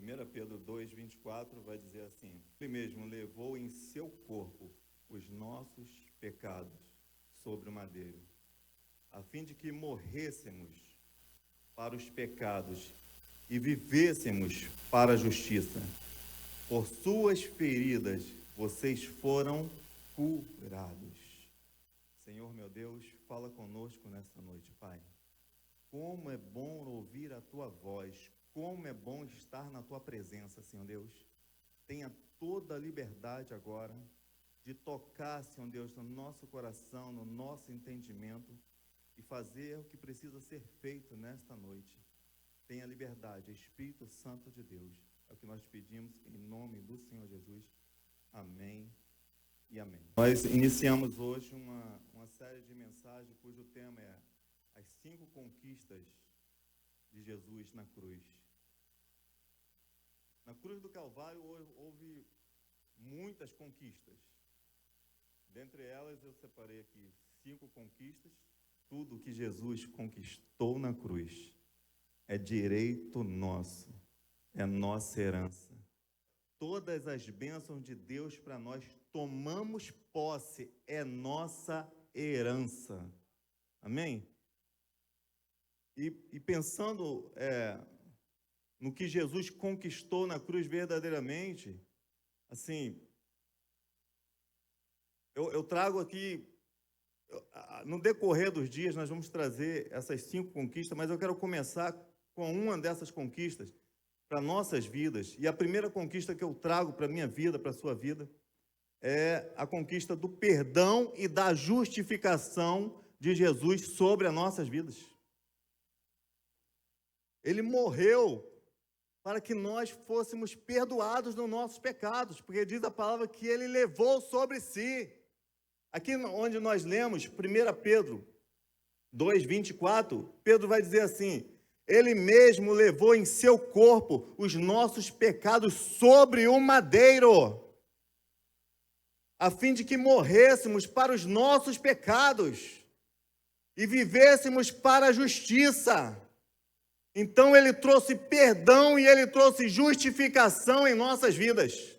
1 Pedro 2:24 vai dizer assim: Ele mesmo levou em seu corpo os nossos pecados sobre o madeiro, a fim de que morrêssemos para os pecados e vivêssemos para a justiça. Por suas feridas vocês foram curados. Senhor meu Deus, fala conosco nesta noite, Pai. Como é bom ouvir a Tua voz, como é bom estar na Tua presença, Senhor Deus. Tenha toda a liberdade agora de tocar, Senhor Deus, no nosso coração, no nosso entendimento e fazer o que precisa ser feito nesta noite. Tenha liberdade, Espírito Santo de Deus. É o que nós pedimos em nome do Senhor Jesus. Amém e amém. Nós iniciamos hoje uma série de mensagens cujo tema é as 5 conquistas de Jesus na cruz. Na cruz do Calvário houve muitas conquistas. Dentre elas eu separei aqui 5 conquistas. Tudo que Jesus conquistou na cruz é direito nosso, é nossa herança. Todas as bênçãos de Deus para nós tomamos posse, é nossa herança. Amém? E pensando no que Jesus conquistou na cruz verdadeiramente, assim, eu trago aqui, no decorrer dos dias nós vamos trazer essas 5 conquistas, mas eu quero começar com uma dessas conquistas para nossas vidas. E a primeira conquista que eu trago para a minha vida, para a sua vida, é a conquista do perdão e da justificação de Jesus sobre as nossas vidas. Ele morreu para que nós fôssemos perdoados dos nossos pecados, porque diz a palavra que ele levou sobre si. Aqui onde nós lemos 1 Pedro 2:24, Pedro vai dizer assim: ele mesmo levou em seu corpo os nossos pecados sobre o madeiro, a fim de que morrêssemos para os nossos pecados e vivêssemos para a justiça. Então ele trouxe perdão e ele trouxe justificação em nossas vidas.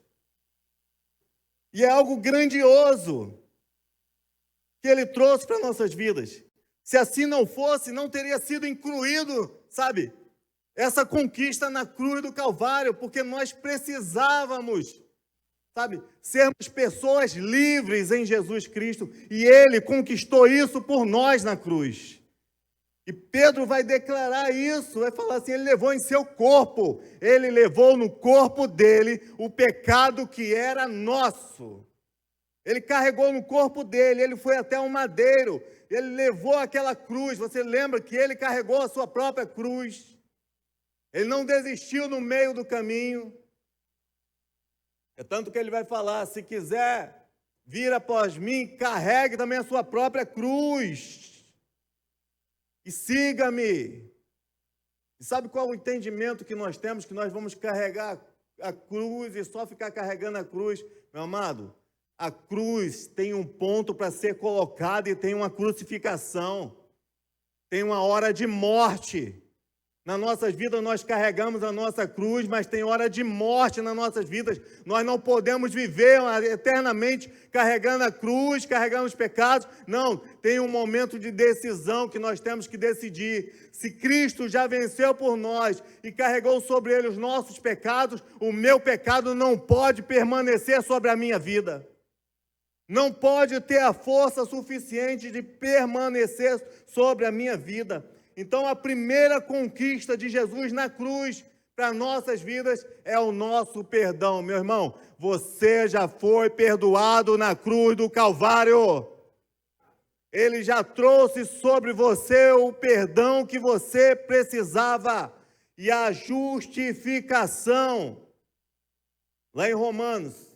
E é algo grandioso que ele trouxe para nossas vidas. Se assim não fosse, não teria sido incluído, sabe, essa conquista na cruz do Calvário, porque nós precisávamos, sabe, sermos pessoas livres em Jesus Cristo, e ele conquistou isso por nós na cruz. E Pedro vai declarar isso, vai falar assim: ele levou em seu corpo, ele levou no corpo dele o pecado que era nosso. Ele carregou no corpo dele, ele foi até um madeiro, ele levou aquela cruz. Você lembra que ele carregou a sua própria cruz? Ele não desistiu no meio do caminho. É tanto que ele vai falar: se quiser vir após mim, carregue também a sua própria cruz e siga-me. E sabe qual é o entendimento que nós temos? Que nós vamos carregar a cruz e só ficar carregando a cruz. Meu amado, a cruz tem um ponto para ser colocado e tem uma crucificação. Tem uma hora de morte. Nas nossas vidas nós carregamos a nossa cruz, mas tem hora de morte nas nossas vidas. Nós não podemos viver eternamente carregando a cruz, carregando os pecados. Não, tem um momento de decisão que nós temos que decidir. Se Cristo já venceu por nós e carregou sobre ele os nossos pecados, o meu pecado não pode permanecer sobre a minha vida. Não pode ter a força suficiente de permanecer sobre a minha vida. Então, a primeira conquista de Jesus na cruz para nossas vidas é o nosso perdão. Meu irmão, você já foi perdoado na cruz do Calvário. Ele já trouxe sobre você o perdão que você precisava e a justificação. Lá em Romanos,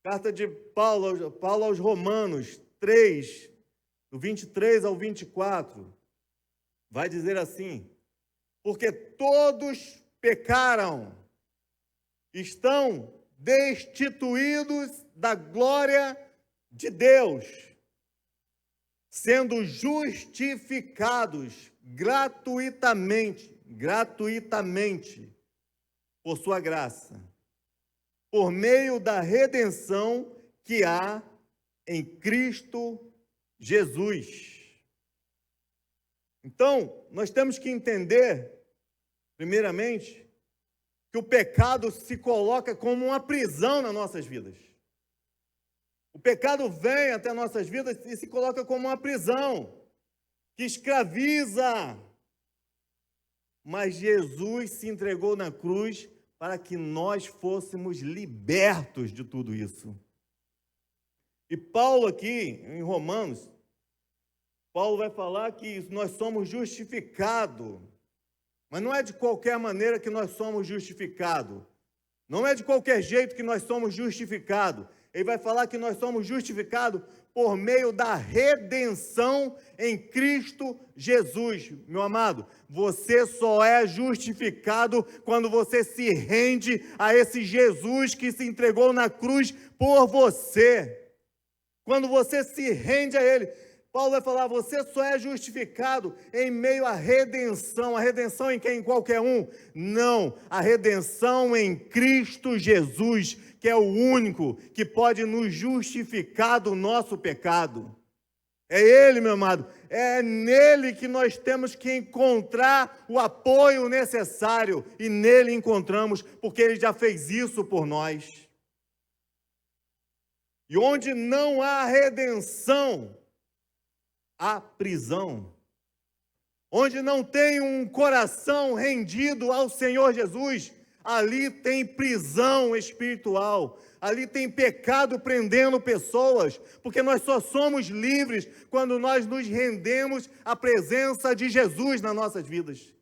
carta de Paulo aos Romanos 3, do 23 ao 24, vai dizer assim: porque todos pecaram, estão destituídos da glória de Deus, sendo justificados gratuitamente por sua graça, por meio da redenção que há em Cristo Jesus. Então, nós temos que entender, primeiramente, que o pecado se coloca como uma prisão nas nossas vidas. O pecado vem até nossas vidas e se coloca como uma prisão, que escraviza. Mas Jesus se entregou na cruz para que nós fôssemos libertos de tudo isso. E Paulo aqui, em Romanos, Paulo vai falar que nós somos justificados. Mas não é de qualquer maneira que nós somos justificados. Não é de qualquer jeito que nós somos justificados. Ele vai falar que nós somos justificados por meio da redenção em Cristo Jesus. Meu amado, você só é justificado quando você se rende a esse Jesus que se entregou na cruz por você. Quando você se rende a Ele. Paulo vai falar, você só é justificado em meio à redenção. A redenção em quem? Em qualquer um? Não, a redenção em Cristo Jesus, que é o único que pode nos justificar do nosso pecado. É Ele, meu amado, é nele que nós temos que encontrar o apoio necessário, e nele encontramos, porque Ele já fez isso por nós. E onde não há redenção, há prisão. Onde não tem um coração rendido ao Senhor Jesus, ali tem prisão espiritual, ali tem pecado prendendo pessoas, porque nós só somos livres quando nós nos rendemos à presença de Jesus nas nossas vidas.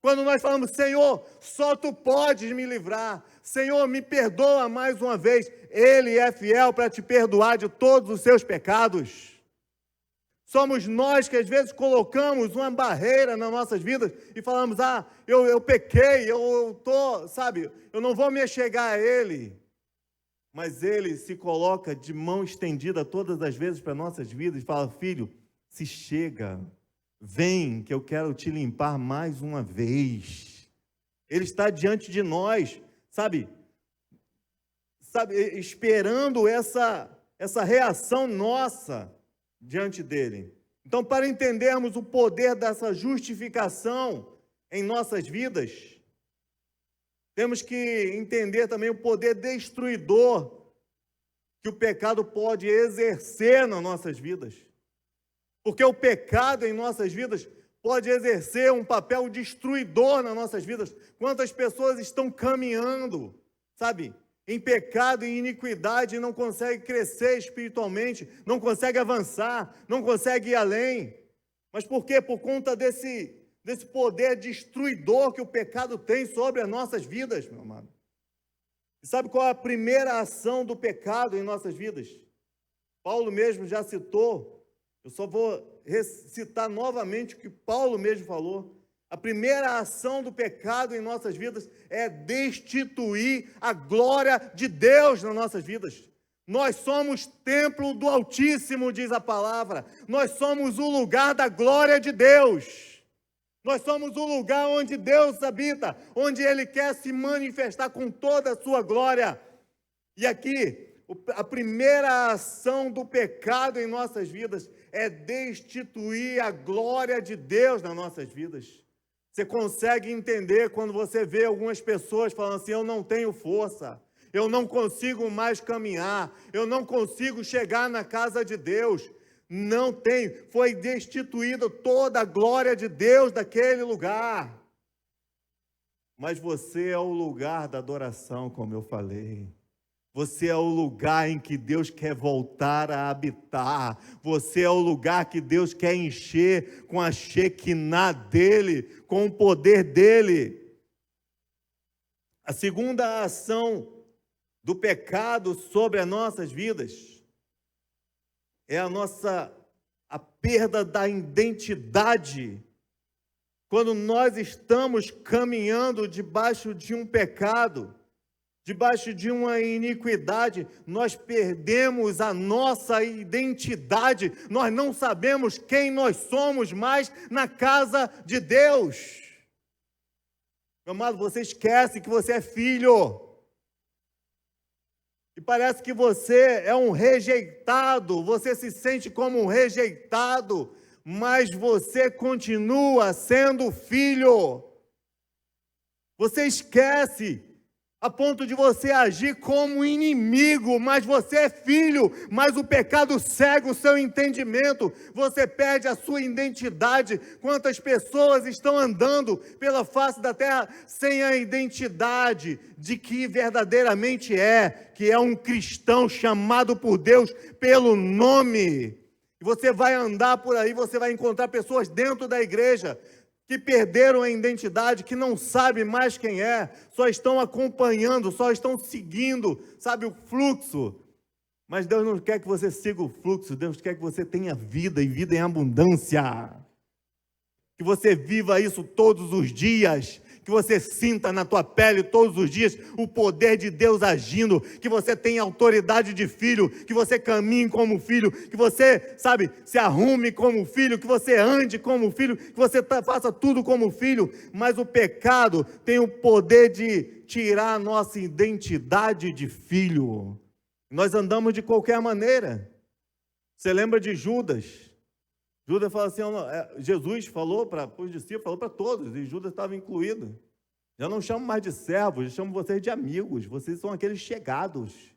Quando nós falamos, Senhor, só Tu podes me livrar, Senhor, me perdoa mais uma vez, Ele é fiel para te perdoar de todos os seus pecados. Somos nós que às vezes colocamos uma barreira nas nossas vidas e falamos, eu pequei, eu não vou me achegar a Ele. Mas Ele se coloca de mão estendida todas as vezes para nossas vidas e fala, filho, se chega, vem que eu quero te limpar mais uma vez. Ele está diante de nós, sabe, esperando essa reação nossa diante dele. Então, para entendermos o poder dessa justificação em nossas vidas, temos que entender também o poder destruidor que o pecado pode exercer nas nossas vidas. Porque o pecado em nossas vidas pode exercer um papel destruidor nas nossas vidas. Quantas pessoas estão caminhando, sabe, em pecado e iniquidade e não consegue crescer espiritualmente, não consegue avançar, não consegue ir além. Mas por quê? Por conta desse poder destruidor que o pecado tem sobre as nossas vidas, meu amado. E sabe qual é a primeira ação do pecado em nossas vidas? Paulo mesmo já citou, eu só vou recitar novamente o que Paulo mesmo falou. A primeira ação do pecado em nossas vidas é destituir a glória de Deus nas nossas vidas. Nós somos templo do Altíssimo, diz a palavra. Nós somos o lugar da glória de Deus. Nós somos o lugar onde Deus habita, onde Ele quer se manifestar com toda a sua glória. E aqui, a primeira ação do pecado em nossas vidas é destituir a glória de Deus nas nossas vidas. Você consegue entender quando você vê algumas pessoas falando assim, eu não tenho força, eu não consigo mais caminhar, eu não consigo chegar na casa de Deus. Não tem, foi destituída toda a glória de Deus daquele lugar. Mas você é o lugar da adoração, como eu falei. Você é o lugar em que Deus quer voltar a habitar. Você é o lugar que Deus quer encher com a Shekinah dEle, com o poder dEle. A segunda ação do pecado sobre as nossas vidas é a perda da identidade. Quando nós estamos caminhando debaixo de um pecado, debaixo de uma iniquidade, nós perdemos a nossa identidade, nós não sabemos quem nós somos mais na casa de Deus. Meu amado, você esquece que você é filho. E parece que você é um rejeitado, você se sente como um rejeitado, mas você continua sendo filho. Você esquece, a ponto de você agir como inimigo, mas você é filho, mas o pecado cega o seu entendimento, você perde a sua identidade. Quantas pessoas estão andando pela face da terra sem a identidade de que verdadeiramente que é um cristão chamado por Deus pelo nome. E você vai andar por aí, você vai encontrar pessoas dentro da igreja que perderam a identidade, que não sabem mais quem é, só estão acompanhando, só estão seguindo, sabe, o fluxo. Mas Deus não quer que você siga o fluxo, Deus quer que você tenha vida e vida em abundância. Que você viva isso todos os dias, que você sinta na tua pele todos os dias o poder de Deus agindo, que você tenha autoridade de filho, que você caminhe como filho, que você, sabe, se arrume como filho, que você ande como filho, que você faça tudo como filho. Mas o pecado tem o poder de tirar a nossa identidade de filho. Nós andamos de qualquer maneira. Você lembra de Judas? Judas fala assim, Jesus falou para os discípulos, falou para todos, e Judas estava incluído. Eu não chamo mais de servos, eu chamo vocês de amigos, vocês são aqueles chegados,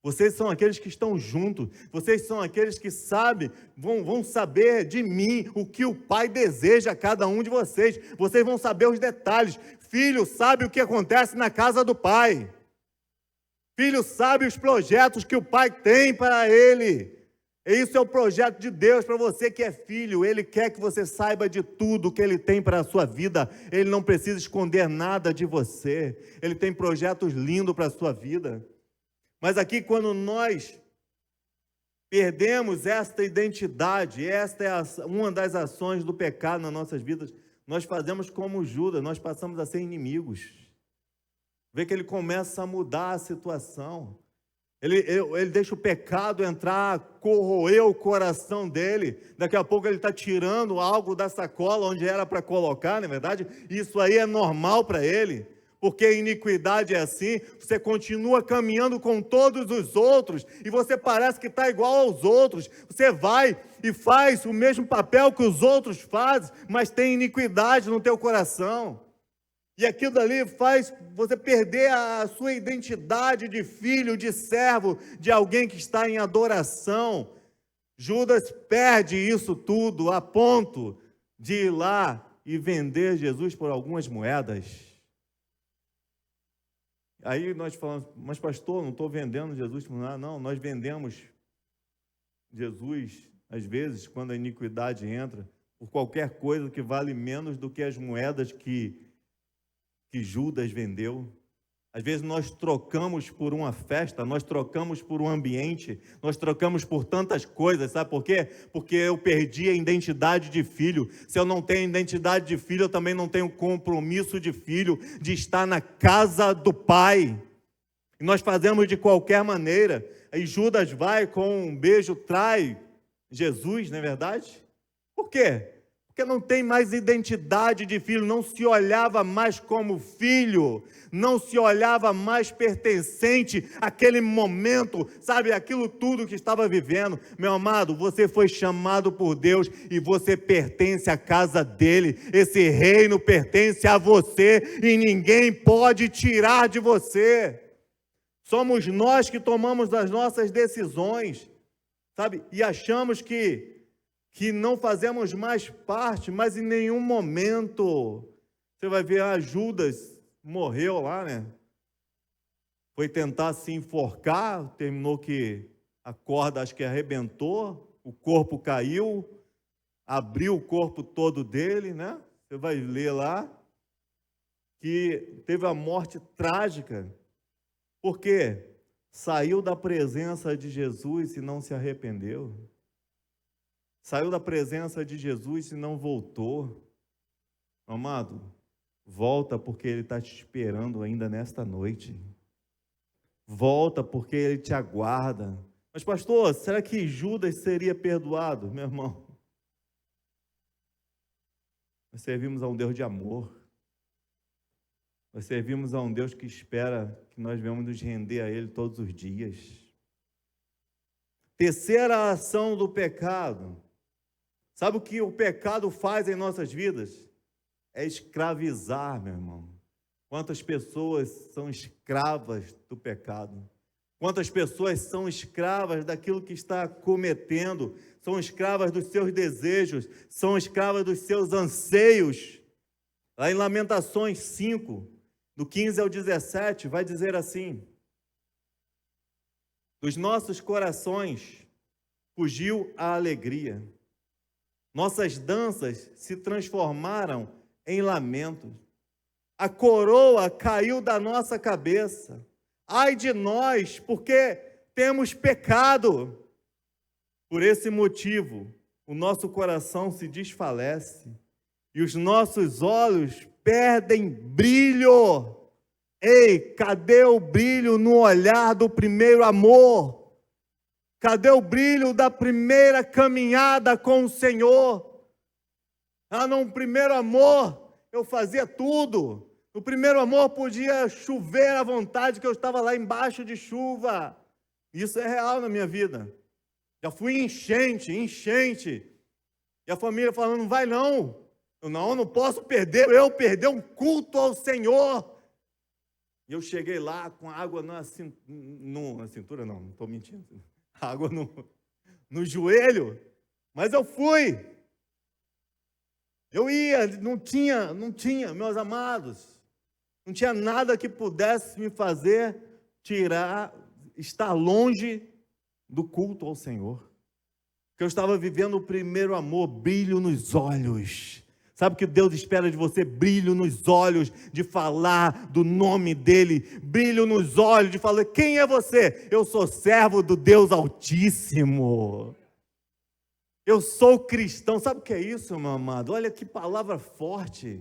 vocês são aqueles que estão juntos, vocês são aqueles que sabem, vão saber de mim o que o Pai deseja a cada um de vocês vão saber os detalhes. Filho sabe o que acontece na casa do Pai, filho sabe os projetos que o Pai tem para ele. Isso é o projeto de Deus para você que é filho. Ele quer que você saiba de tudo que Ele tem para a sua vida. Ele não precisa esconder nada de você. Ele tem projetos lindos para a sua vida. Mas aqui, quando nós perdemos esta identidade, esta é uma das ações do pecado nas nossas vidas, nós fazemos como Judas, nós passamos a ser inimigos. Vê que ele começa a mudar a situação. Ele deixa o pecado entrar, corroer o coração dele. Daqui a pouco ele está tirando algo da sacola onde era para colocar, não é verdade? Isso aí é normal para ele, porque a iniquidade é assim. Você continua caminhando com todos os outros e você parece que está igual aos outros. Você vai e faz o mesmo papel que os outros fazem, mas tem iniquidade no teu coração. E aquilo dali faz você perder a sua identidade de filho, de servo, de alguém que está em adoração. Judas perde isso tudo a ponto de ir lá e vender Jesus por algumas moedas. Aí nós falamos, mas pastor, não estou vendendo Jesus por nada. Não, nós vendemos Jesus, às vezes, quando a iniquidade entra, por qualquer coisa que vale menos do que as moedas que Judas vendeu. Às vezes nós trocamos por uma festa, nós trocamos por um ambiente, nós trocamos por tantas coisas, sabe por quê? Porque eu perdi a identidade de filho. Se eu não tenho identidade de filho, eu também não tenho compromisso de filho, de estar na casa do Pai. E nós fazemos de qualquer maneira. Aí Judas vai com um beijo, trai Jesus, não é verdade? Por quê? Porque não tem mais identidade de filho, não se olhava mais como filho, não se olhava mais pertencente àquele momento, sabe, aquilo tudo que estava vivendo. Meu amado, você foi chamado por Deus e você pertence à casa dele, esse reino pertence a você e ninguém pode tirar de você. Somos nós que tomamos as nossas decisões, sabe, e achamos que não fazemos mais parte, mas em nenhum momento. Você vai ver, Judas morreu lá, né? Foi tentar se enforcar, terminou que a corda acho que arrebentou, o corpo caiu, abriu o corpo todo dele, né? Você vai ler lá que teve a morte trágica, porque saiu da presença de Jesus e não se arrependeu. Saiu da presença de Jesus e não voltou. Amado, volta porque Ele está te esperando ainda nesta noite. Volta porque Ele te aguarda. Mas pastor, será que Judas seria perdoado? Meu irmão, nós servimos a um Deus de amor. Nós servimos a um Deus que espera que nós venhamos nos render a Ele todos os dias. Terceira ação do pecado. Sabe o que o pecado faz em nossas vidas? É escravizar, meu irmão. Quantas pessoas são escravas do pecado? Quantas pessoas são escravas daquilo que está cometendo? São escravas dos seus desejos, são escravas dos seus anseios. Lá em Lamentações 5, do 15 ao 17, vai dizer assim: dos nossos corações fugiu a alegria, nossas danças se transformaram em lamentos, a coroa caiu da nossa cabeça. Ai de nós, porque temos pecado. Por esse motivo, o nosso coração se desfalece e os nossos olhos perdem brilho. Ei, cadê o brilho no olhar do primeiro amor? Cadê o brilho da primeira caminhada com o Senhor? No primeiro amor eu fazia tudo. No primeiro amor podia chover à vontade, que eu estava lá embaixo de chuva. Isso é real na minha vida. Já fui enchente. E a família falando, não vai não. Eu não posso perder um culto ao Senhor. E eu cheguei lá com água na cintura, não estou mentindo. Água no joelho. Mas eu fui. Eu ia, não tinha, meus amados. Não tinha nada que pudesse me fazer estar longe do culto ao Senhor. Porque eu estava vivendo o primeiro amor, brilho nos olhos. Sabe o que Deus espera de você? Brilho nos olhos de falar do nome dEle. Brilho nos olhos de falar, quem é você? Eu sou servo do Deus Altíssimo. Eu sou cristão. Sabe o que é isso, meu amado? Olha que palavra forte.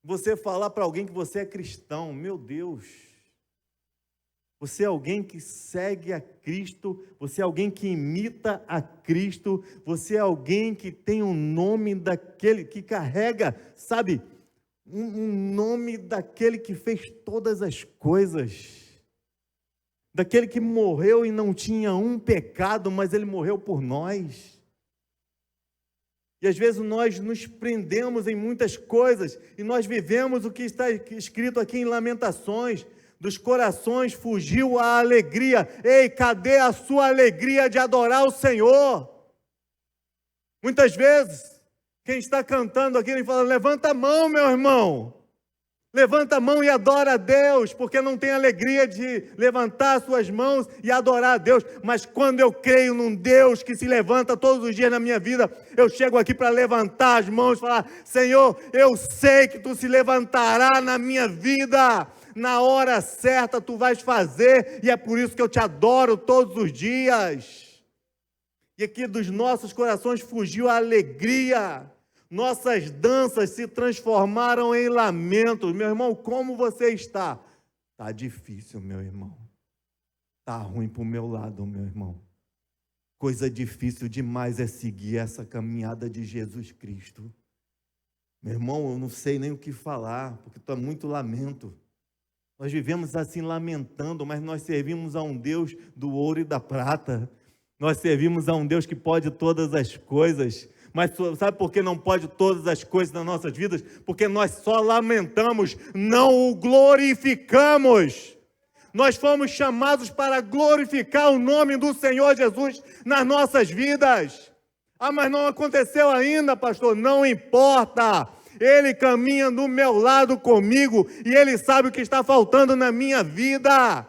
Você falar para alguém que você é cristão, meu Deus. Você é alguém que segue a Cristo, você é alguém que imita a Cristo, você é alguém que tem um nome daquele que carrega, sabe, um nome daquele que fez todas as coisas, daquele que morreu e não tinha um pecado, mas ele morreu por nós. E às vezes nós nos prendemos em muitas coisas e nós vivemos o que está escrito aqui em Lamentações: dos corações fugiu a alegria. Ei, cadê a sua alegria de adorar o Senhor? Muitas vezes, quem está cantando aqui, ele fala, levanta a mão, meu irmão. Levanta a mão e adora a Deus, porque não tem alegria de levantar suas mãos e adorar a Deus. Mas quando eu creio num Deus que se levanta todos os dias na minha vida, eu chego aqui para levantar as mãos e falar, Senhor, eu sei que Tu se levantará na minha vida. Na hora certa Tu vais fazer, e é por isso que eu Te adoro todos os dias. E aqui dos nossos corações fugiu a alegria. Nossas danças se transformaram em lamentos. Meu irmão, como você está? Está difícil, meu irmão. Está ruim para o meu lado, meu irmão. Coisa difícil demais é seguir essa caminhada de Jesus Cristo. Meu irmão, eu não sei nem o que falar, porque está muito lamento. Nós vivemos assim lamentando, mas nós servimos a um Deus do ouro e da prata. Nós servimos a um Deus que pode todas as coisas. Mas sabe por que não pode todas as coisas nas nossas vidas? Porque nós só lamentamos, não o glorificamos. Nós fomos chamados para glorificar o nome do Senhor Jesus nas nossas vidas. Mas não aconteceu ainda, pastor. Não importa. Ele caminha do meu lado comigo e Ele sabe o que está faltando na minha vida.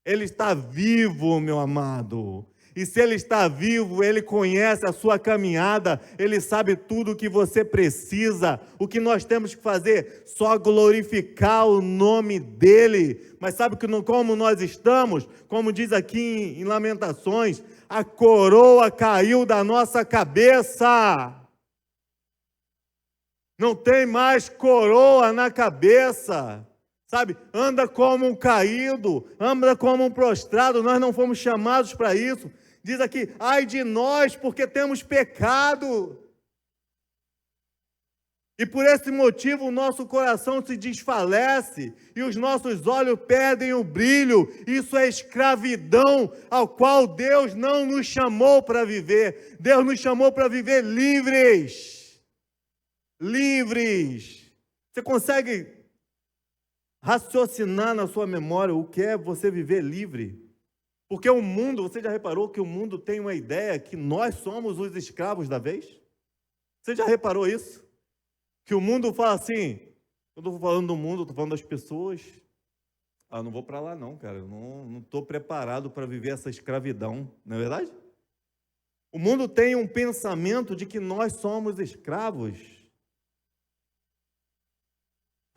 Ele está vivo, meu amado. E se Ele está vivo, Ele conhece a sua caminhada, Ele sabe tudo o que você precisa. O que nós temos que fazer? Só glorificar o nome dEle. Mas sabe como nós estamos? Como diz aqui em Lamentações, a coroa caiu da nossa cabeça. Não tem mais coroa na cabeça. Sabe, anda como um caído, anda como um prostrado. Nós não fomos chamados para isso. Diz aqui, ai de nós, porque temos pecado. E por esse motivo o nosso coração se desfalece e os nossos olhos perdem o brilho. Isso é escravidão ao qual Deus não nos chamou para viver. Deus nos chamou para viver livres. Livres. Você consegue raciocinar na sua memória o que é você viver livre? Porque o mundo, você já reparou que o mundo tem uma ideia que nós somos os escravos da vez? Você já reparou isso? Que o mundo fala assim, eu estou falando do mundo, estou falando das pessoas, não vou para lá não, cara, eu não estou preparado para viver essa escravidão, não é verdade? O mundo tem um pensamento de que nós somos escravos.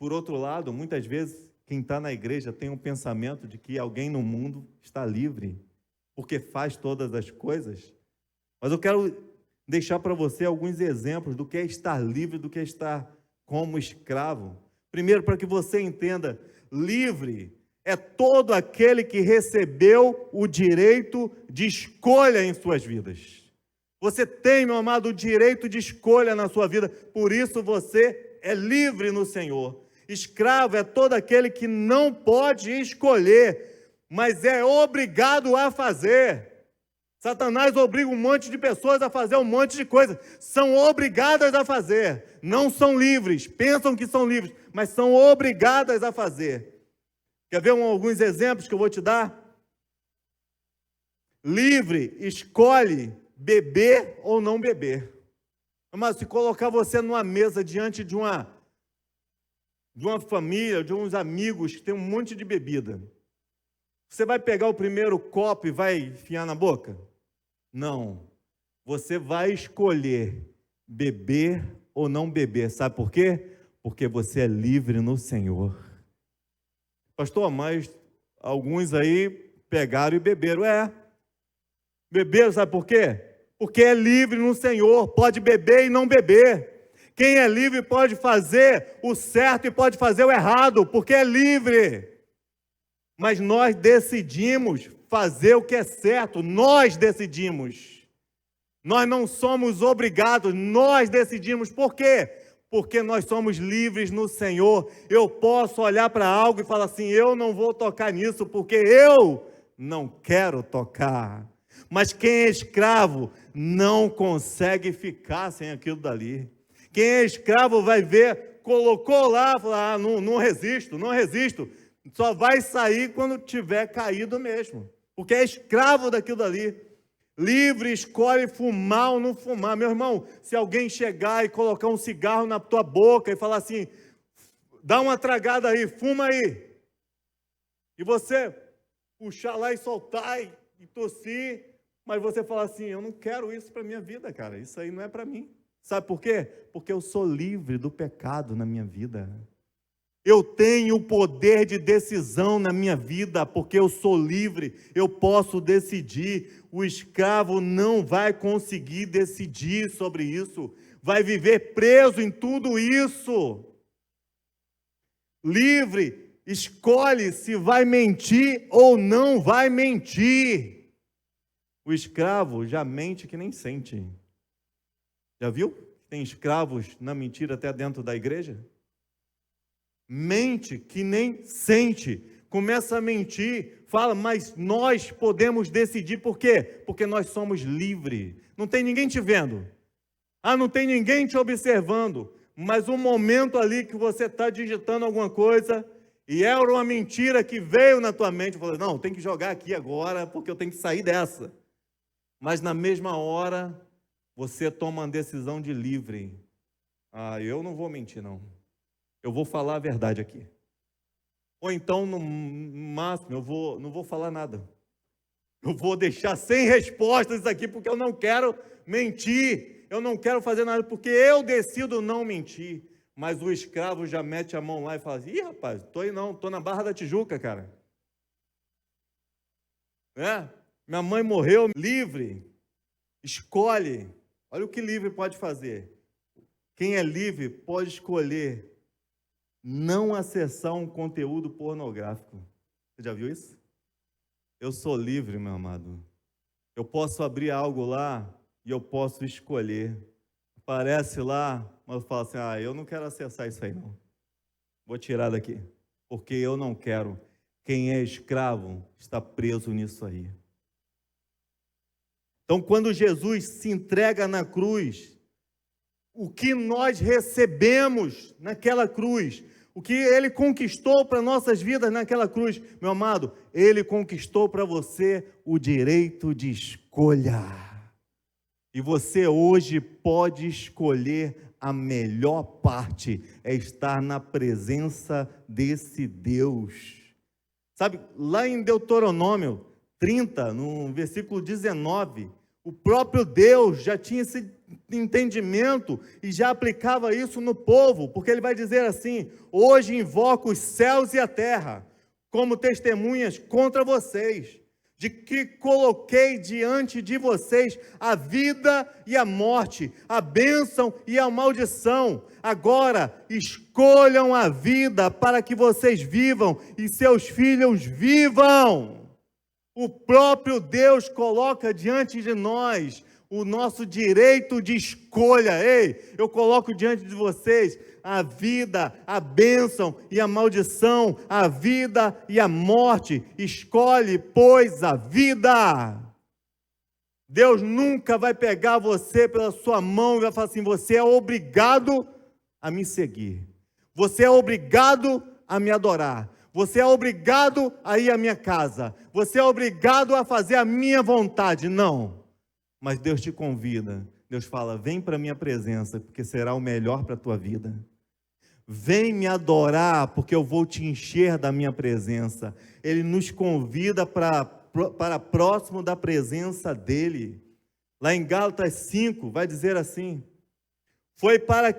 Por outro lado, muitas vezes, quem está na igreja tem um pensamento de que alguém no mundo está livre, porque faz todas as coisas. Mas eu quero deixar para você alguns exemplos do que é estar livre, do que é estar como escravo. Primeiro, para que você entenda, livre é todo aquele que recebeu o direito de escolha em suas vidas. Você tem, meu amado, o direito de escolha na sua vida, por isso você é livre no Senhor. Escravo é todo aquele que não pode escolher, mas é obrigado a fazer. Satanás obriga um monte de pessoas a fazer um monte de coisas. São obrigadas a fazer. Não são livres. Pensam que são livres, mas são obrigadas a fazer. Quer ver alguns exemplos que eu vou te dar? Livre escolhe beber ou não beber. Mas se colocar você numa mesa diante de uma família, de uns amigos que tem um monte de bebida, você vai pegar o primeiro copo e vai enfiar na boca? Não, você vai escolher beber ou não beber, sabe por quê? Porque você é livre no Senhor. Pastor, mas alguns aí pegaram e beberam, beberam, sabe por quê? Porque é livre no Senhor, pode beber e não beber. Quem é livre pode fazer o certo e pode fazer o errado, porque é livre. Mas nós decidimos fazer o que é certo, nós decidimos. Nós não somos obrigados, nós decidimos. Por quê? Porque nós somos livres no Senhor. Eu posso olhar para algo e falar assim, eu não vou tocar nisso, porque eu não quero tocar. Mas quem é escravo não consegue ficar sem aquilo dali. Quem é escravo vai ver, colocou lá, fala, não resisto. Só vai sair quando tiver caído mesmo. Porque é escravo daquilo dali. Livre, escolhe fumar ou não fumar. Meu irmão, se alguém chegar e colocar um cigarro na tua boca e falar assim, dá uma tragada aí, fuma aí. E você puxar lá e soltar e tossir, mas você falar assim, eu não quero isso para a minha vida, cara. Isso aí não é para mim. Sabe por quê? Porque eu sou livre do pecado na minha vida. Eu tenho o poder de decisão na minha vida, porque eu sou livre, eu posso decidir. O escravo não vai conseguir decidir sobre isso, vai viver preso em tudo isso. Livre, escolhe se vai mentir ou não vai mentir. O escravo já mente que nem sente. Já viu? Tem escravos na mentira até dentro da igreja? Mente que nem sente, começa a mentir, fala, mas nós podemos decidir, por quê? Porque nós somos livres, não tem ninguém te vendo, não tem ninguém te observando, mas um momento ali que você está digitando alguma coisa, e era uma mentira que veio na tua mente, falou, não, tem que jogar aqui agora, porque eu tenho que sair dessa, mas na mesma hora, você toma uma decisão de livre, eu não vou mentir não, eu vou falar a verdade aqui. Ou então, no máximo, não vou falar nada. Eu vou deixar sem respostas isso aqui, porque eu não quero mentir. Eu não quero fazer nada, porque eu decido não mentir. Mas o escravo já mete a mão lá e fala assim, ih, rapaz, estou na Barra da Tijuca, cara. Minha mãe morreu livre. Escolhe. Olha o que livre pode fazer. Quem é livre pode escolher não acessar um conteúdo pornográfico. Você já viu isso? Eu sou livre, meu amado. Eu posso abrir algo lá e eu posso escolher. Parece lá, mas eu falo assim, eu não quero acessar isso aí não. Vou tirar daqui, porque eu não quero. Quem é escravo está preso nisso aí. Então, quando Jesus se entrega na cruz, o que nós recebemos naquela cruz, o que Ele conquistou para nossas vidas naquela cruz, meu amado, Ele conquistou para você o direito de escolha. E você hoje pode escolher a melhor parte, é estar na presença desse Deus. Sabe, lá em Deuteronômio 30, no versículo 19, o próprio Deus já tinha esse entendimento e já aplicava isso no povo, porque ele vai dizer assim: hoje invoco os céus e a terra como testemunhas contra vocês, de que coloquei diante de vocês a vida e a morte, a bênção e a maldição. Agora escolham a vida para que vocês vivam e seus filhos vivam. O próprio Deus coloca diante de nós o nosso direito de escolha. Ei, eu coloco diante de vocês a vida, a bênção e a maldição, a vida e a morte. Escolhe, pois, a vida. Deus nunca vai pegar você pela sua mão e vai falar assim: você é obrigado a me seguir. Você é obrigado a me adorar. Você é obrigado a ir à minha casa. Você é obrigado a fazer a minha vontade. Não. Mas Deus te convida. Deus fala: vem para a minha presença, porque será o melhor para a tua vida. Vem me adorar, porque eu vou te encher da minha presença. Ele nos convida para próximo da presença dele. Lá em Gálatas 5, vai dizer assim: foi para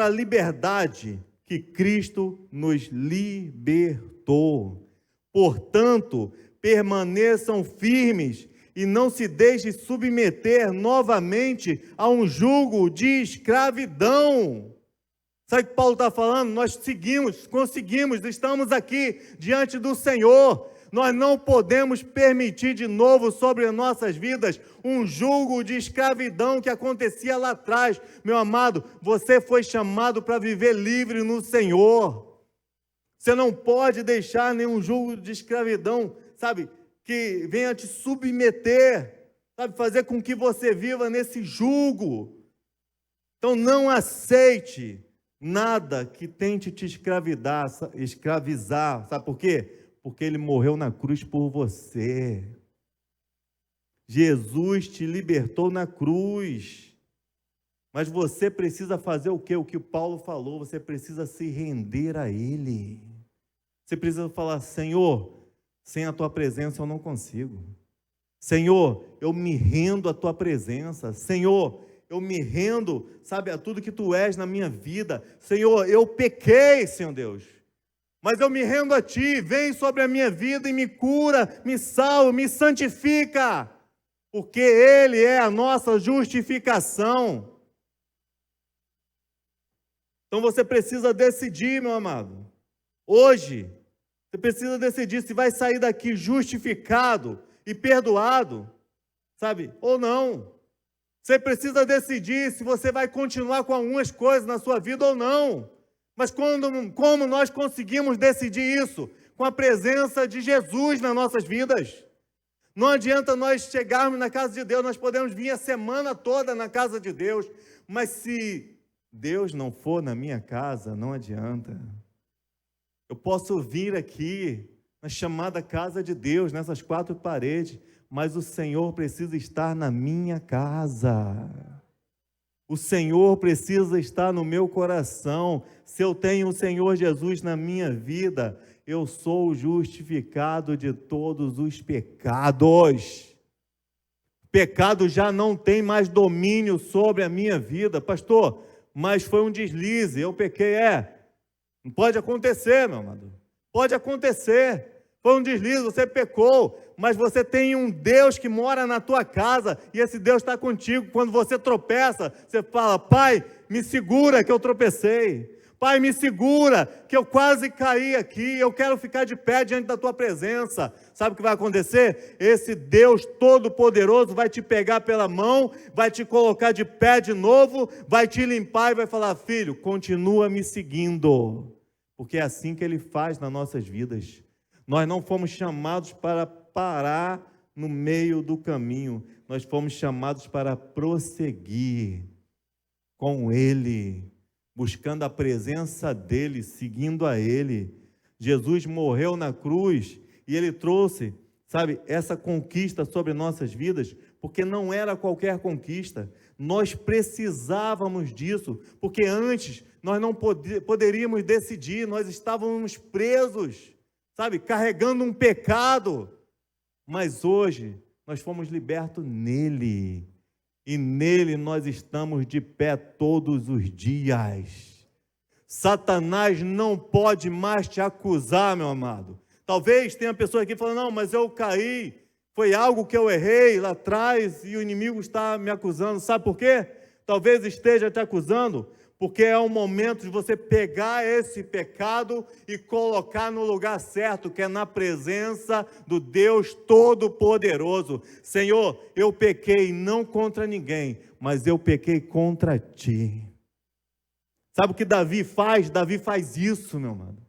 a liberdade que Cristo nos libertou. Portanto, permaneçam firmes e não se deixem submeter novamente a um jugo de escravidão. Sabe o que Paulo está falando? Nós conseguimos, estamos aqui diante do Senhor. Nós não podemos permitir de novo sobre as nossas vidas um jugo de escravidão que acontecia lá atrás. Meu amado, você foi chamado para viver livre no Senhor. Você não pode deixar nenhum jugo de escravidão, sabe, que venha te submeter, sabe, fazer com que você viva nesse jugo. Então não aceite nada que tente te escravizar, sabe por quê? Porque Ele morreu na cruz por você. Jesus te libertou na cruz, mas você precisa fazer o quê? O que o Paulo falou, você precisa se render a Ele. Você precisa falar: Senhor, sem a Tua presença eu não consigo. Senhor, eu me rendo à Tua presença. Senhor, eu me rendo, sabe, a tudo que Tu és na minha vida. Senhor, eu pequei, Senhor Deus, mas eu me rendo a Ti. Vem sobre a minha vida e me cura, me salva, me santifica, porque Ele é a nossa justificação. Então você precisa decidir, meu amado. Hoje, você precisa decidir se vai sair daqui justificado e perdoado, sabe, ou não. Você precisa decidir se você vai continuar com algumas coisas na sua vida ou não. Mas como nós conseguimos decidir isso? Com a presença de Jesus nas nossas vidas. Não adianta nós chegarmos na casa de Deus, nós podemos vir a semana toda na casa de Deus, mas se Deus não for na minha casa, não adianta. Eu posso vir aqui na chamada casa de Deus, nessas 4 paredes, mas o Senhor precisa estar na minha casa. O Senhor precisa estar no meu coração. Se eu tenho o Senhor Jesus na minha vida, eu sou justificado de todos os pecados. O pecado já não tem mais domínio sobre a minha vida. Pastor, mas foi um deslize, eu pequei. Não pode acontecer, meu amado. Pode acontecer. Foi um deslize, você pecou, mas você tem um Deus que mora na tua casa, e esse Deus está contigo. Quando você tropeça, você fala: Pai, me segura que eu tropecei. Pai, me segura, que eu quase caí aqui, eu quero ficar de pé diante da tua presença. Sabe o que vai acontecer? Esse Deus Todo-Poderoso vai te pegar pela mão, vai te colocar de pé de novo, vai te limpar e vai falar: filho, continua me seguindo, porque é assim que Ele faz nas nossas vidas. Nós não fomos chamados para parar no meio do caminho, nós fomos chamados para prosseguir com Ele, buscando a presença dEle, seguindo a Ele. Jesus morreu na cruz e Ele trouxe, sabe, essa conquista sobre nossas vidas, porque não era qualquer conquista, nós precisávamos disso, porque antes nós não poderíamos decidir, nós estávamos presos, sabe, carregando um pecado, mas hoje nós fomos libertos nele, e nele nós estamos de pé todos os dias. Satanás não pode mais te acusar, meu amado. Talvez tenha pessoa aqui falando: não, mas eu caí, foi algo que eu errei lá atrás e o inimigo está me acusando. Sabe por quê? Talvez esteja te acusando porque é o momento de você pegar esse pecado e colocar no lugar certo, que é na presença do Deus Todo-Poderoso. Senhor, eu pequei não contra ninguém, mas eu pequei contra ti. Sabe o que Davi faz? Davi faz isso, meu amado.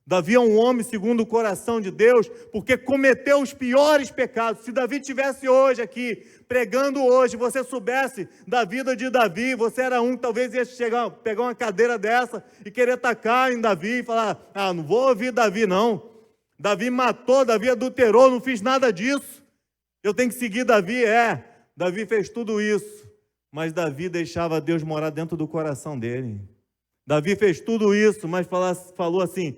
Davi é um homem segundo o coração de Deus, porque cometeu os piores pecados. Se Davi estivesse hoje aqui, pregando hoje, você soubesse da vida de Davi, você era um que talvez ia pegar uma cadeira dessa e querer atacar em Davi e falar: ah, não vou ouvir Davi não. Davi matou, Davi adulterou, não fiz nada disso. Eu tenho que seguir Davi. Davi fez tudo isso, mas Davi deixava Deus morar dentro do coração dele. Davi fez tudo isso, mas falou assim: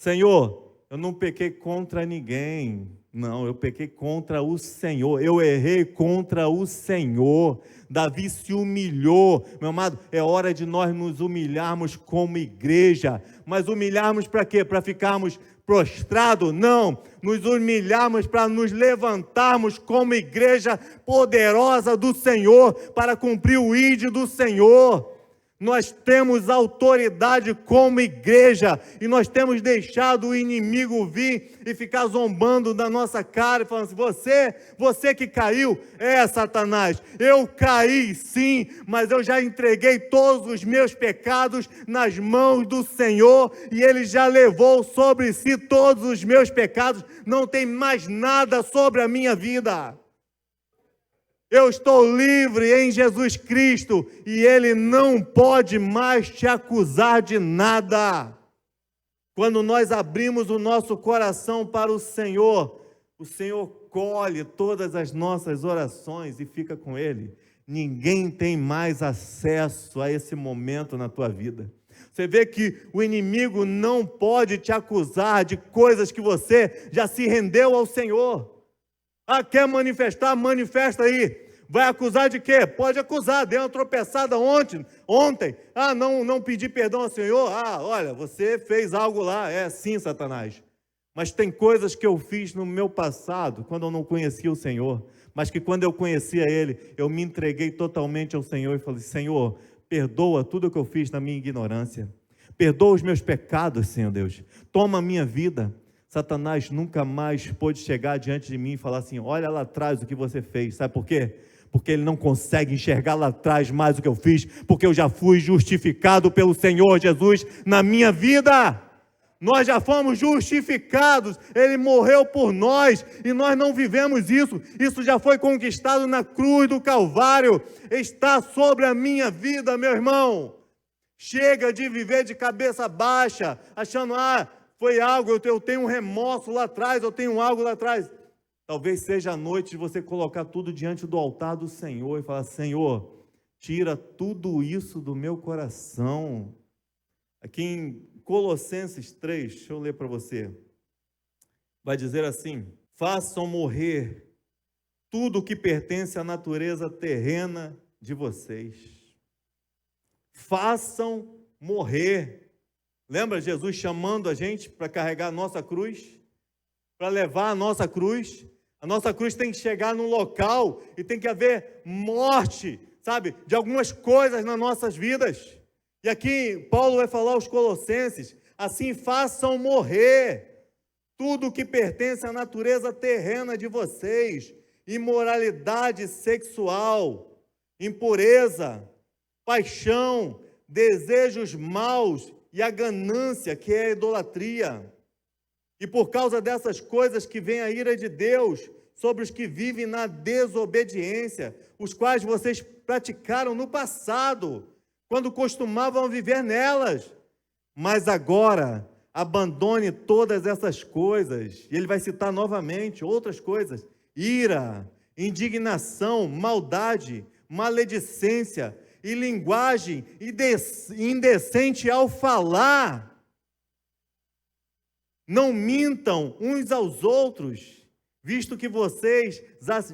Senhor, eu não pequei contra ninguém, não, eu pequei contra o Senhor, eu errei contra o Senhor. Davi se humilhou, meu amado. É hora de nós nos humilharmos como igreja, mas humilharmos para quê? Para ficarmos prostrados? Não, nos humilharmos para nos levantarmos como igreja poderosa do Senhor, para cumprir o ídolo do Senhor. Nós temos autoridade como igreja e nós temos deixado o inimigo vir e ficar zombando da nossa cara e falando assim: você que caiu, Satanás, eu caí sim, mas eu já entreguei todos os meus pecados nas mãos do Senhor e Ele já levou sobre si todos os meus pecados, não tem mais nada sobre a minha vida. Eu estou livre em Jesus Cristo e Ele não pode mais te acusar de nada. Quando nós abrimos o nosso coração para o Senhor colhe todas as nossas orações e fica com Ele. Ninguém tem mais acesso a esse momento na tua vida. Você vê que o inimigo não pode te acusar de coisas que você já se rendeu ao Senhor. Ah, quer manifestar? Manifesta aí. Vai acusar de quê? Pode acusar, deu uma tropeçada ontem. Ah, não pedi perdão ao Senhor. Ah, olha, você fez algo lá. Sim, Satanás. Mas tem coisas que eu fiz no meu passado, quando eu não conhecia o Senhor, mas que quando eu conhecia Ele, eu me entreguei totalmente ao Senhor e falei: Senhor, perdoa tudo o que eu fiz na minha ignorância. Perdoa os meus pecados, Senhor Deus. Toma a minha vida. Satanás nunca mais pôde chegar diante de mim e falar assim: olha lá atrás o que você fez. Sabe por quê? Porque ele não consegue enxergar lá atrás mais o que eu fiz, porque eu já fui justificado pelo Senhor Jesus na minha vida. Nós já fomos justificados, Ele morreu por nós e nós não vivemos isso. Isso já foi conquistado na cruz do Calvário, está sobre a minha vida, meu irmão. Chega de viver de cabeça baixa, achando: foi algo, eu tenho um remorso lá atrás, eu tenho algo lá atrás. Talvez seja a noite de você colocar tudo diante do altar do Senhor e falar: Senhor, tira tudo isso do meu coração. Aqui em Colossenses 3, deixa eu ler para você. Vai dizer assim: façam morrer tudo que pertence à natureza terrena de vocês. Façam morrer. Lembra Jesus chamando a gente para carregar a nossa cruz? Para levar a nossa cruz? A nossa cruz tem que chegar num local e tem que haver morte, sabe, de algumas coisas nas nossas vidas. E aqui Paulo vai falar aos Colossenses: assim façam morrer tudo que pertence à natureza terrena de vocês, imoralidade sexual, impureza, paixão, desejos maus e a ganância, que é a idolatria. E por causa dessas coisas que vem a ira de Deus sobre os que vivem na desobediência, os quais vocês praticaram no passado, quando costumavam viver nelas. Mas agora, abandone todas essas coisas. E ele vai citar novamente outras coisas: ira, indignação, maldade, maledicência e linguagem indecente ao falar. Não mintam uns aos outros, visto que vocês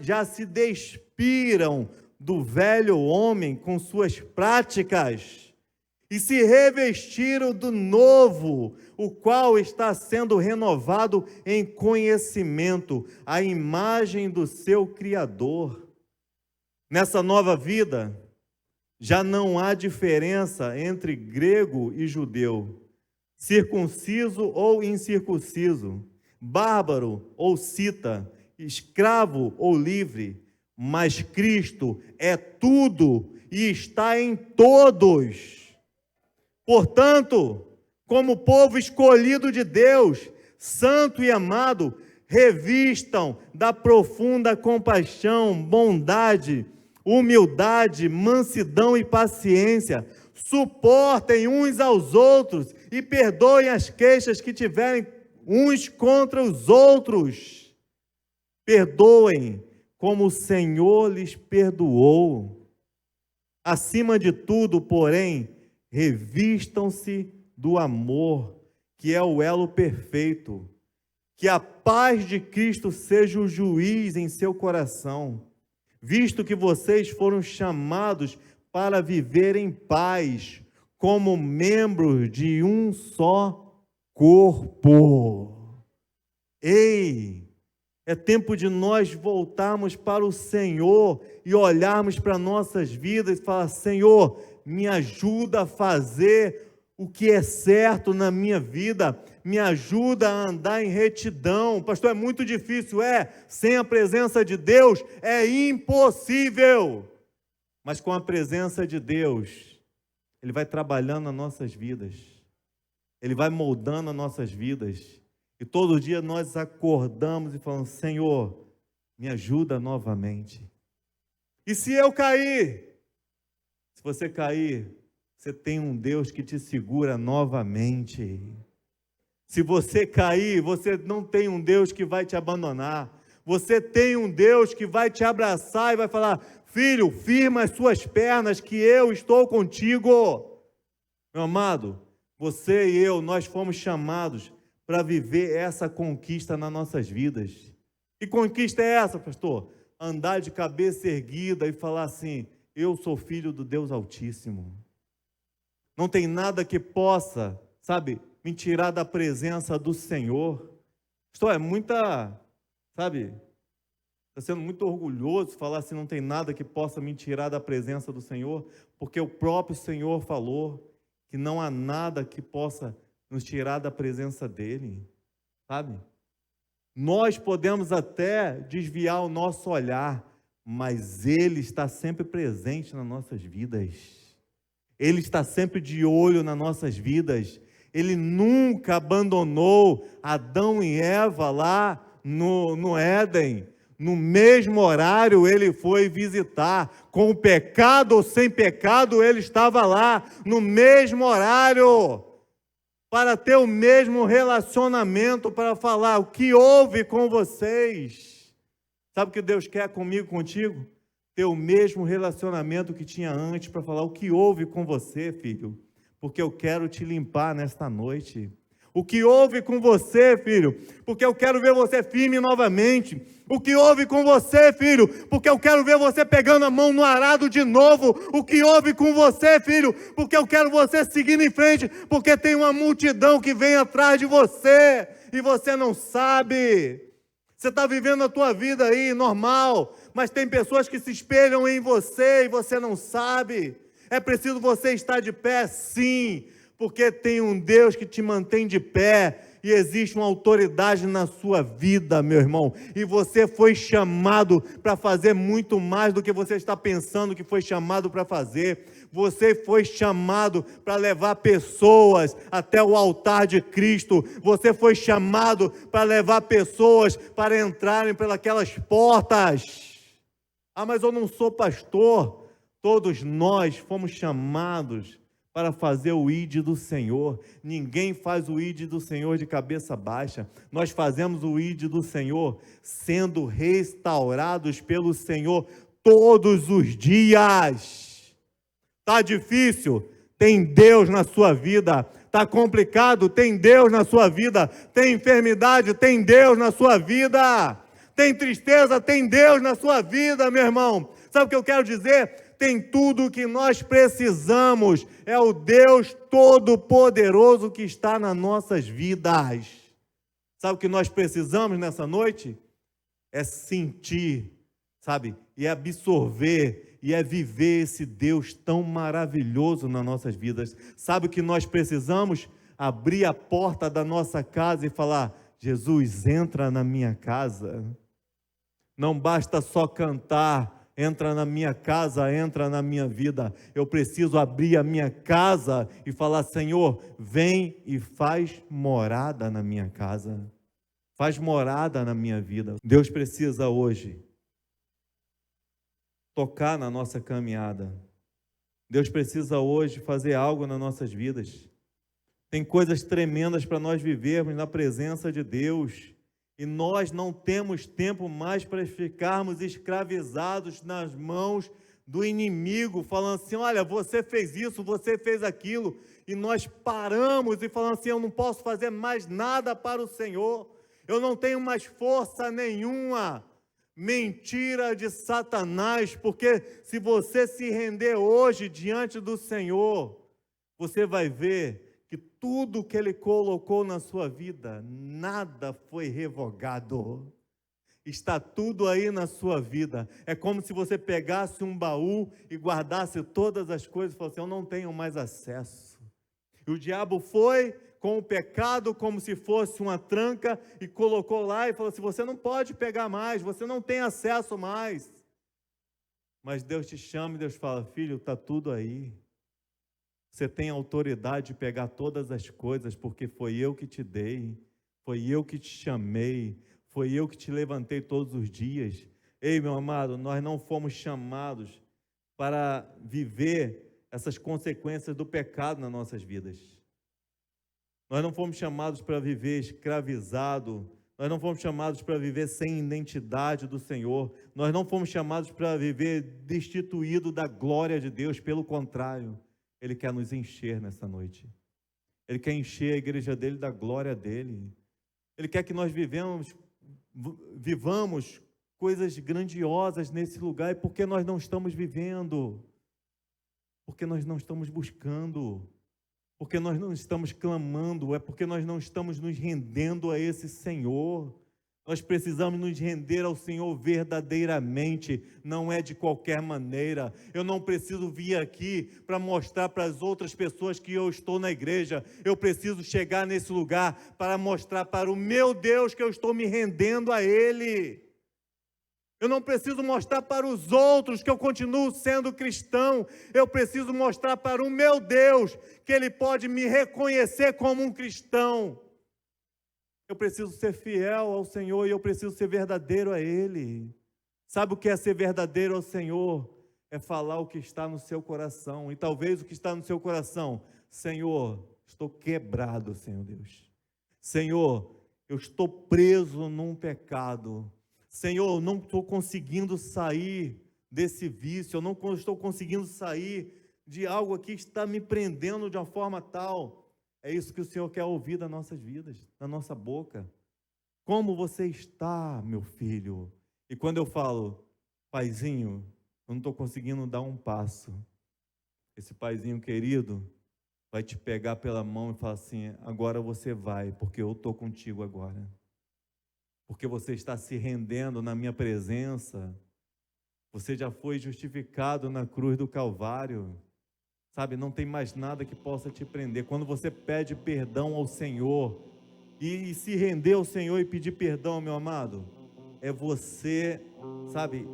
já se despiram do velho homem com suas práticas e se revestiram do novo, o qual está sendo renovado em conhecimento, à imagem do seu Criador. Nessa nova vida, já não há diferença entre grego e judeu, circunciso ou incircunciso, bárbaro ou cita, escravo ou livre, mas Cristo é tudo e está em todos. Portanto, como povo escolhido de Deus, santo e amado, revistam da profunda compaixão, bondade, humildade, mansidão e paciência. Suportem uns aos outros e perdoem as queixas que tiverem uns contra os outros. Perdoem como o Senhor lhes perdoou. Acima de tudo, porém, revistam-se do amor, que é o elo perfeito. Que a paz de Cristo seja o juiz em seu coração, visto que vocês foram chamados para viver em paz, como membros de um só corpo. Ei, é tempo de nós voltarmos para o Senhor e olharmos para nossas vidas e falar: Senhor, me ajuda a fazer o que é certo na minha vida, me ajuda a andar em retidão. Pastor, é muito difícil, sem a presença de Deus é impossível, mas com a presença de Deus, Ele vai trabalhando nas nossas vidas, Ele vai moldando as nossas vidas, e todo dia nós acordamos e falamos: Senhor, me ajuda novamente. E se eu cair? Se você cair, você tem um Deus que te segura novamente. Se você cair, você não tem um Deus que vai te abandonar. Você tem um Deus que vai te abraçar e vai falar: filho, firma as suas pernas que eu estou contigo. Meu amado, você e eu, nós fomos chamados para viver essa conquista nas nossas vidas. Que conquista é essa, pastor? Andar de cabeça erguida e falar assim: eu sou filho do Deus Altíssimo. Não tem nada que possa, me tirar da presença do Senhor. Isto é muita, está sendo muito orgulhoso falar assim: não tem nada que possa me tirar da presença do Senhor, porque o próprio Senhor falou que não há nada que possa nos tirar da presença dEle, Nós podemos até desviar o nosso olhar, mas Ele está sempre presente nas nossas vidas. Ele está sempre de olho nas nossas vidas. Ele nunca abandonou Adão e Eva lá no Éden. No mesmo horário Ele foi visitar. Com pecado ou sem pecado, Ele estava lá. No mesmo horário. Para ter o mesmo relacionamento, para falar: o que houve com vocês? Sabe o que Deus quer comigo, contigo? Ter o mesmo relacionamento que tinha antes, para falar: o que houve com você, filho? Porque eu quero te limpar nesta noite. O que houve com você, filho? Porque eu quero ver você firme novamente. O que houve com você, filho? Porque eu quero ver você pegando a mão no arado de novo. O que houve com você, filho? Porque eu quero você seguindo em frente, porque tem uma multidão que vem atrás de você e você não sabe. Você está vivendo a tua vida aí, normal, mas tem pessoas que se espelham em você e você não sabe. É preciso você estar de pé, sim, porque tem um Deus que te mantém de pé e existe uma autoridade na sua vida, meu irmão. E você foi chamado para fazer muito mais do que você está pensando que foi chamado para fazer. Você foi chamado para levar pessoas até o altar de Cristo. Você foi chamado para levar pessoas para entrarem pelas portas. Ah, mas eu não sou pastor. Todos nós fomos chamados para fazer o ID do Senhor. Ninguém faz o ID do Senhor de cabeça baixa. Nós fazemos o ID do Senhor sendo restaurados pelo Senhor todos os dias. Está difícil? Tem Deus na sua vida. Está complicado? Tem Deus na sua vida. Tem enfermidade? Tem Deus na sua vida. Tem tristeza? Tem Deus na sua vida, meu irmão. Sabe o que eu quero dizer? Tem tudo o que nós precisamos. É o Deus Todo-Poderoso que está nas nossas vidas. Sabe o que nós precisamos nessa noite? É sentir, sabe? E absorver, e é viver esse Deus tão maravilhoso nas nossas vidas. Sabe o que nós precisamos? Abrir a porta da nossa casa e falar: Jesus, entra na minha casa. Não basta só cantar, entra na minha casa, entra na minha vida. Eu preciso abrir a minha casa e falar: Senhor, vem e faz morada na minha casa. Faz morada na minha vida. Deus precisa hoje tocar na nossa caminhada. Deus precisa hoje fazer algo nas nossas vidas. Tem coisas tremendas para nós vivermos na presença de Deus. E nós não temos tempo mais para ficarmos escravizados nas mãos do inimigo, falando assim: olha, você fez isso, você fez aquilo, e nós paramos e falamos assim: eu não posso fazer mais nada para o Senhor, eu não tenho mais força nenhuma. Mentira de Satanás, porque se você se render hoje diante do Senhor, você vai ver que tudo que Ele colocou na sua vida, nada foi revogado. Está tudo aí na sua vida. É como se você pegasse um baú e guardasse todas as coisas e falasse: eu não tenho mais acesso. E o diabo foi com o pecado como se fosse uma tranca e colocou lá e falou assim: você não pode pegar mais, você não tem acesso mais. Mas Deus te chama e Deus fala: filho, está tudo aí. Você tem autoridade de pegar todas as coisas, porque foi eu que te dei, foi eu que te chamei, foi eu que te levantei todos os dias. Ei, meu amado, nós não fomos chamados para viver essas consequências do pecado nas nossas vidas. Nós não fomos chamados para viver escravizado, nós não fomos chamados para viver sem identidade do Senhor, nós não fomos chamados para viver destituído da glória de Deus, pelo contrário. Ele quer nos encher nessa noite. Ele quer encher a igreja dele da glória dele. Ele quer que nós vivamos coisas grandiosas nesse lugar. E por que nós não estamos vivendo? Porque nós não estamos buscando. Porque nós não estamos clamando. É porque nós não estamos nos rendendo a esse Senhor. Nós precisamos nos render ao Senhor verdadeiramente, não é de qualquer maneira. Eu não preciso vir aqui para mostrar para as outras pessoas que eu estou na igreja. Eu preciso chegar nesse lugar para mostrar para o meu Deus que eu estou me rendendo a Ele. Eu não preciso mostrar para os outros que eu continuo sendo cristão. Eu preciso mostrar para o meu Deus que Ele pode me reconhecer como um cristão. Eu preciso ser fiel ao Senhor e eu preciso ser verdadeiro a Ele. Sabe o que é ser verdadeiro ao Senhor? É falar o que está no seu coração. E talvez o que está no seu coração: Senhor, estou quebrado, Senhor Deus. Senhor, eu estou preso num pecado. Senhor, eu não estou conseguindo sair desse vício. Eu não estou conseguindo sair de algo aqui que está me prendendo de uma forma tal. É isso que o Senhor quer ouvir das nossas vidas, da nossa boca. Como você está, meu filho? E quando eu falo: paizinho, eu não estou conseguindo dar um passo, esse paizinho querido vai te pegar pela mão e falar assim: agora você vai, porque eu estou contigo agora. Porque você está se rendendo na minha presença. Você já foi justificado na cruz do Calvário. Sabe, não tem mais nada que possa te prender. Quando você pede perdão ao Senhor e se render ao Senhor e pedir perdão, meu amado, é você, sabe,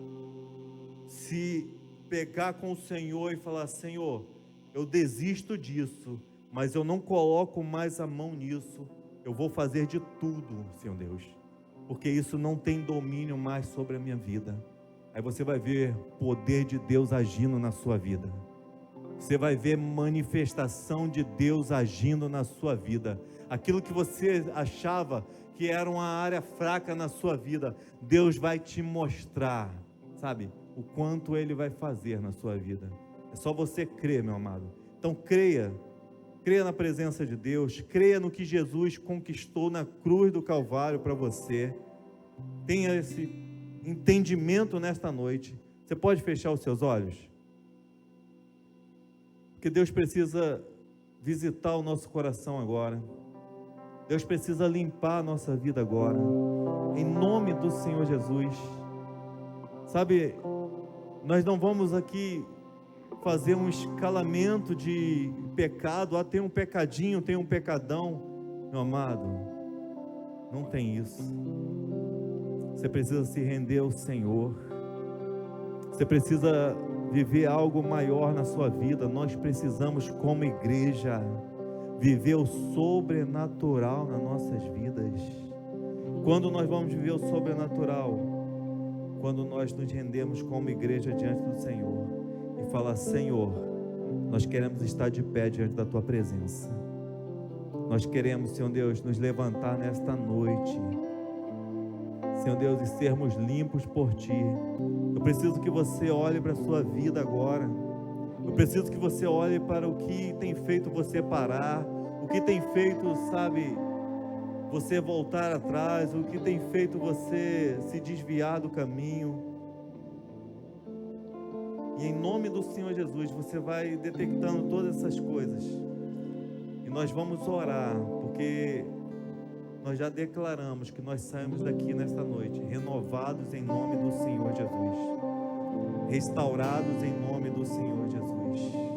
se pegar com o Senhor e falar: Senhor, eu desisto disso, mas eu não coloco mais a mão nisso. Eu vou fazer de tudo, Senhor Deus, porque isso não tem domínio mais sobre a minha vida. Aí você vai ver o poder de Deus agindo na sua vida. Você vai ver manifestação de Deus agindo na sua vida. Aquilo que você achava que era uma área fraca na sua vida, Deus vai te mostrar, sabe, o quanto Ele vai fazer na sua vida. É só você crer, meu amado. Então creia na presença de Deus, creia no que Jesus conquistou na cruz do Calvário para você. Tenha esse entendimento nesta noite. Você pode fechar os seus olhos? Porque Deus precisa visitar o nosso coração agora. Deus precisa limpar a nossa vida agora, em nome do Senhor Jesus. Sabe, nós não vamos aqui fazer um escalamento de pecado. Tem um pecadinho, tem um pecadão. Meu amado, não tem isso. Você precisa se render ao Senhor. Você precisa viver algo maior na sua vida. Nós precisamos, como igreja, viver o sobrenatural nas nossas vidas. Quando nós vamos viver o sobrenatural? Quando nós nos rendemos como igreja diante do Senhor e falar: Senhor, nós queremos estar de pé diante da Tua presença. Nós queremos, Senhor Deus, nos levantar nesta noite, Senhor Deus, e sermos limpos por Ti. Eu preciso que você olhe para a sua vida agora. Eu preciso que você olhe para o que tem feito você parar, o que tem feito, sabe, você voltar atrás, o que tem feito você se desviar do caminho. E em nome do Senhor Jesus, você vai detectando todas essas coisas. E nós vamos orar, porque nós já declaramos que nós saímos daqui nesta noite renovados em nome do Senhor Jesus, restaurados em nome do Senhor Jesus.